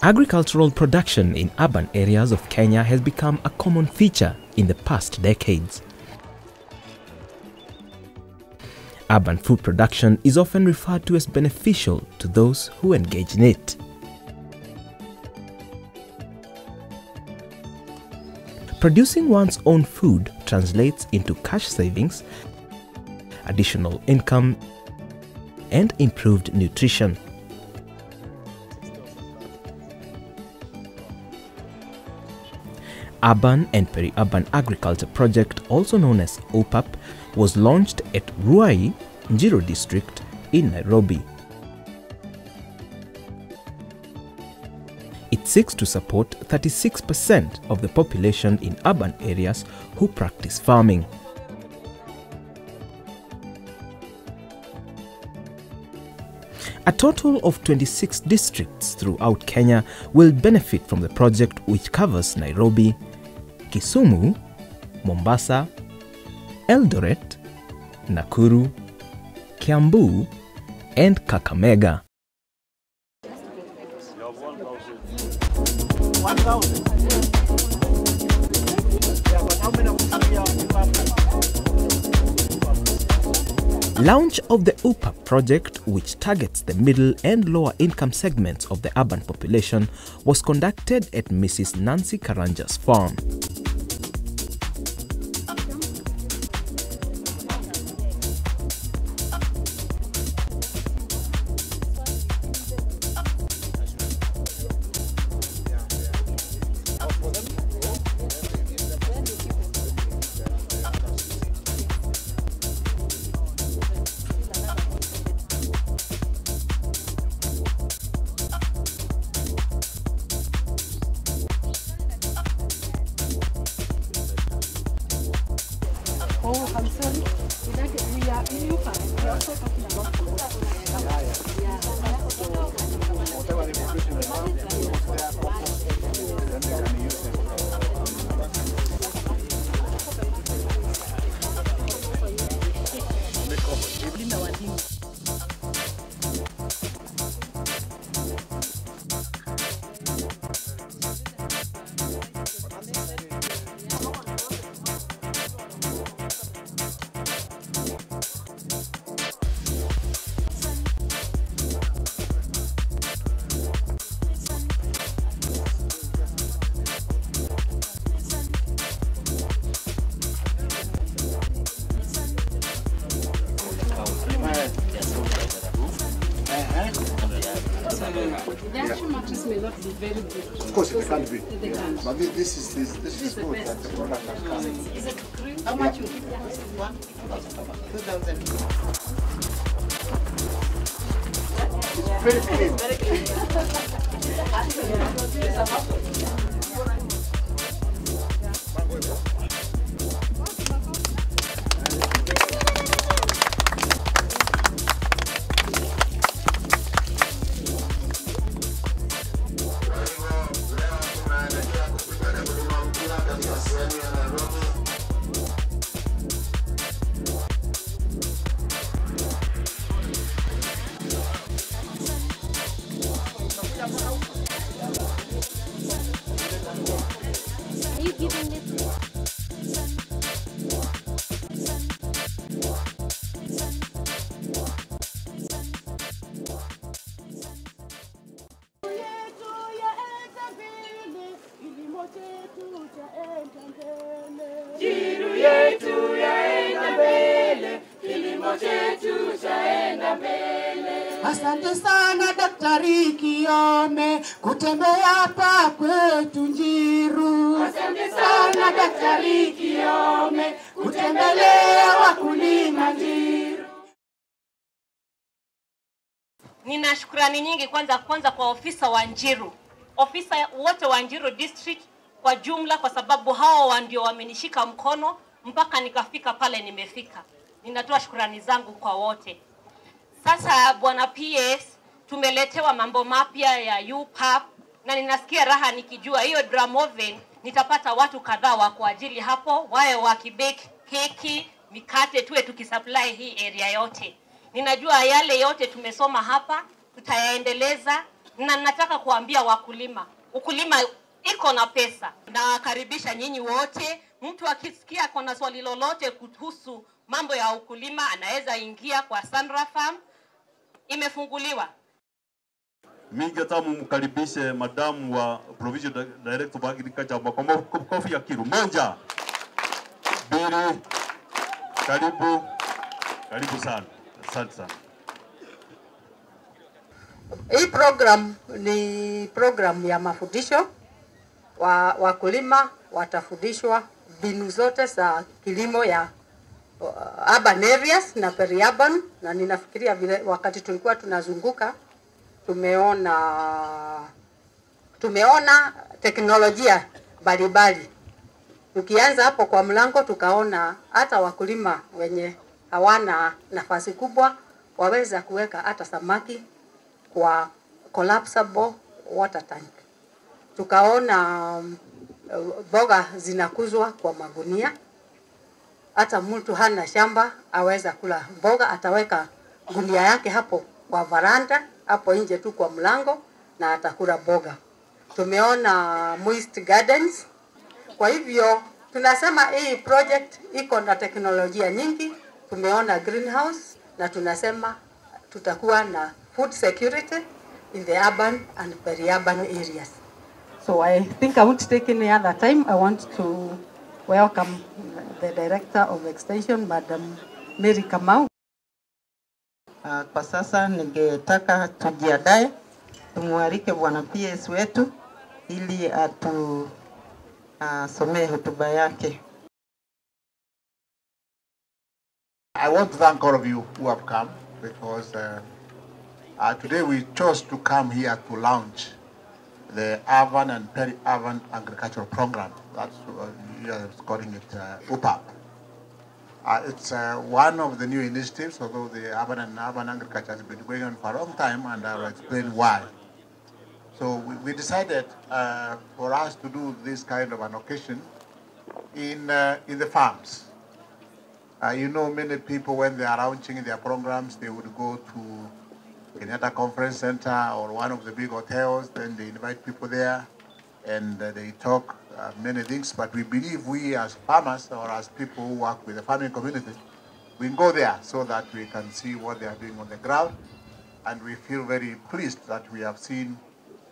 Agricultural production in urban areas of Kenya has become a common feature in the past decades. Urban food production is often referred to as beneficial to those who engage in it. Producing one's own food translates into cash savings, additional income, and improved nutrition. Urban and Peri-Urban Agriculture Project, also known as UPAP, was launched at Ruai, Njiro District in Nairobi. It seeks to support 36% of the population in urban areas who practice farming. A total of 26 districts throughout Kenya will benefit from the project, which covers Nairobi, Kisumu, Mombasa, Eldoret, Nakuru, Kiambu, and Kakamega. Launch of the UPAP project, which targets the middle and lower income segments of the urban population, was conducted at Mrs. Nancy Karanja's farm. Oh, I'm sorry. We are in UPAP. We are also talking about the actual mattress may not be very good. Of course, it can't be. But this is good. That the product has come. Is it green? How much you give this one? 2,000. It's very clean. Very clean. Jiru yetu yaenda mbele, kilimo chetu chaenda mbele. Asante sana Daktari Kiome kutembea hapa kwetu Njiru. Asante sana Daktari Kiome kutembelea wakulima Njiru. Nina shukrani nyingi kwanza kwa ofisa wa Njiru. Ofisa wote wa Njiru district kwa jumla, kwa sababu hao ndio wamenishika mkono mpaka nikafika pale nimefika. Ninatoa shukrani zangu kwa wote. Sasa bwana PS, tumeletewa mambo mapya ya UPAP na ninasikia raha nikijua hiyo drum oven nitapata watu kadhaa wa kwa ajili hapo, wae wakibake keki, mikate, tuwe tukisupply hii area yote. Ninajua yale yote tumesoma hapa tutayaendeleza na nataka kuambia wakulima, ukulima iko na pesa. Nakaribisha nyinyi wote, mtu akisikia ako na swali lolote kuhusu mambo ya ukulima anaweza ingia kwa Sandra Farm, imefunguliwa. Ningetaka mkaribishe madamu wa Provincial Director of Agriculture kwa makofi ya kiru. Moja, mbili, karibu sana. Asante sana. Hii program ni program ya mafundisho. Wakulima watafundishwa mbinu zote za kilimo ya urban areas na peri-urban, na ninafikiria vile wakati tulikuwa tunazunguka tumeona teknolojia mbalimbali. Tukianza hapo kwa mlango tukaona hata wakulima wenye hawana nafasi kubwa waweza kuweka hata samaki kwa collapsible water tank. Tukaona boga zinakuzwa kwa magunia. Hata mtu hana shamba aweza kula mboga, ataweka gunia yake hapo kwa varanda, hapo nje tu kwa mlango, na atakula boga. Tumeona moist gardens. Kwa hivyo tunasema hii project iko na teknolojia nyingi. Tumeona greenhouse, na tunasema tutakuwa na food security in the urban and peri-urban areas. So I think I won't take any other time. I want to welcome the Director of Extension, Madam Mary Kamau. Kwa sasa ningetaka tujiandae, tumualike Bwana PS wetu ili atusomee hotuba yake. I want to thank all of you who have come because today we chose to come here to launch the urban and peri-urban agricultural program. That's you are calling it UPAP. It's one of the new initiatives, although the urban and urban agriculture has been going on for a long time, and I'll explain why. So we decided for us to do this kind of an occasion in the farms. You know, many people, when they are launching their programs, they would go to Kenyatta Conference Center or one of the big hotels, then they invite people there and they talk many things. But we believe we as farmers or as people who work with the farming community, we can go there so that we can see what they are doing on the ground. And we feel very pleased that we have seen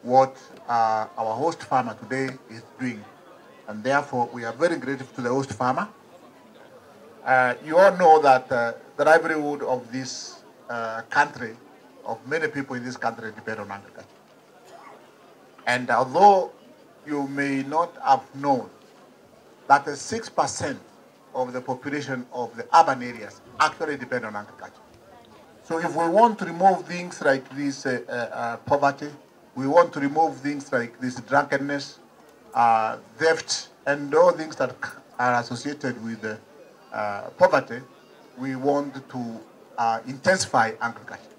what our host farmer today is doing. And therefore, we are very grateful to the host farmer. You all know that the livelihood of this country, of many people in this country, depend on agriculture. And although you may not have known that 6% of the population of the urban areas actually depend on agriculture. So if we want to remove things like this poverty, we want to remove things like this drunkenness, theft, and all things that are associated with poverty, we want to intensify agriculture.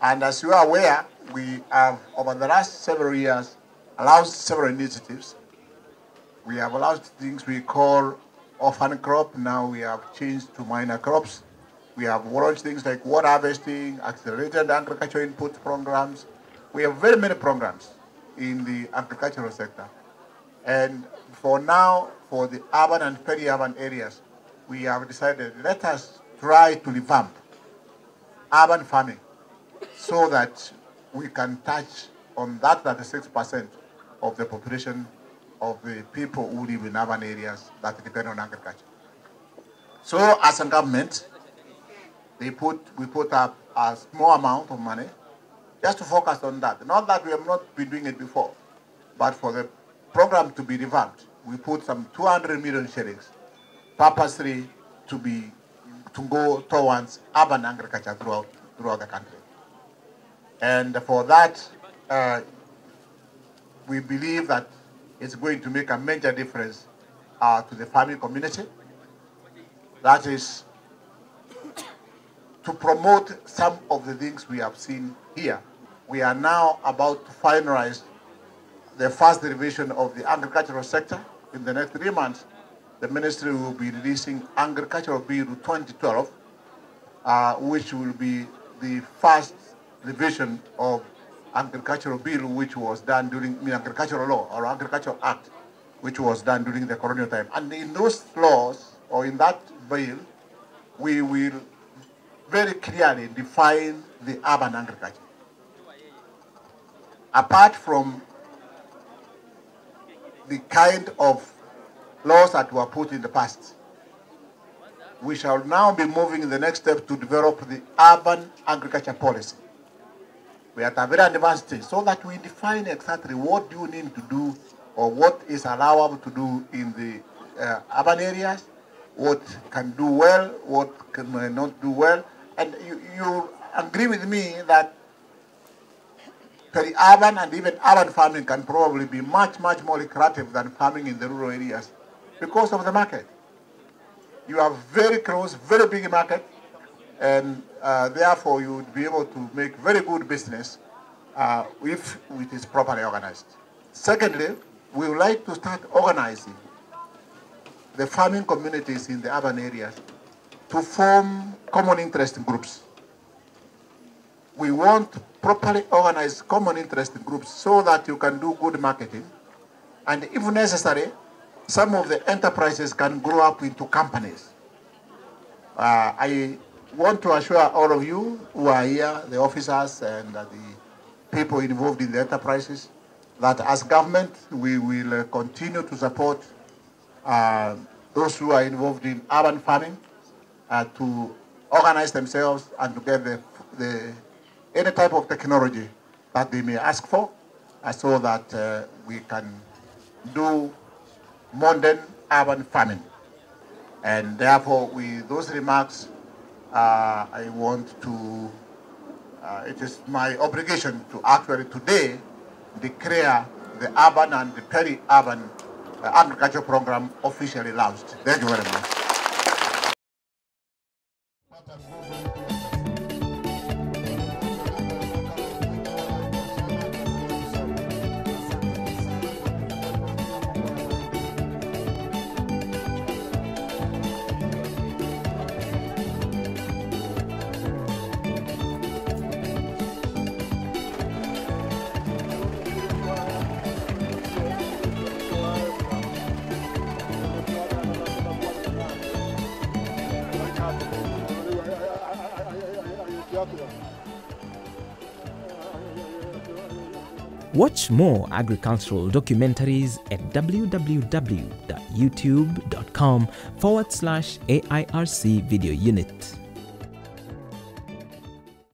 And as you are aware, we have, over the last several years, allowed several initiatives. We have allowed things we call orphan crop. Now we have changed to minor crops. We have launched things like water harvesting, accelerated agricultural input programs. We have very many programs in the agricultural sector. And for now, for the urban and peri-urban areas, we have decided, let us try to revamp urban farming so that we can touch on that 36% of the population of the people who live in urban areas that depend on agriculture. So as a government, we put up a small amount of money just to focus on that. Not that we have not been doing it before, but for the program to be revamped, we put some 200 million shillings purposely to go towards urban agriculture throughout the country. And for that, we believe that it's going to make a major difference to the farming community. That is to promote some of the things we have seen here. We are now about to finalize the first revision of the agricultural sector. In the next 3 months, the ministry will be releasing Agricultural Bill 2012, which will be the first revision of agricultural bill which was done during agricultural law or agricultural act which was done during the colonial time. And in those laws or in that bill, we will very clearly define the urban agriculture. Apart from the kind of laws that were put in the past, we shall now be moving in the next step to develop the urban agriculture policy. We are at a very advanced stage so that we define exactly what do you need to do or what is allowable to do in the urban areas, what can do well, what can not do well. And you agree with me that peri-urban and even urban farming can probably be much, much more lucrative than farming in the rural areas because of the market. You have very close, very big market, and therefore you would be able to make very good business if it is properly organized. Secondly, we would like to start organizing the farming communities in the urban areas to form common interest groups. We want properly organized common interest groups so that you can do good marketing, and if necessary, some of the enterprises can grow up into companies. I want to assure all of you who are here, the officers and the people involved in the enterprises, that as government, we will continue to support those who are involved in urban farming to organize themselves and to get any type of technology that they may ask for so that we can do modern urban farming. And therefore, with those remarks, I want to, it is my obligation to actually today declare the urban and the peri-urban agriculture program officially launched. Thank you very much. Watch more agricultural documentaries at www.youtube.com/AIRC Video Unit.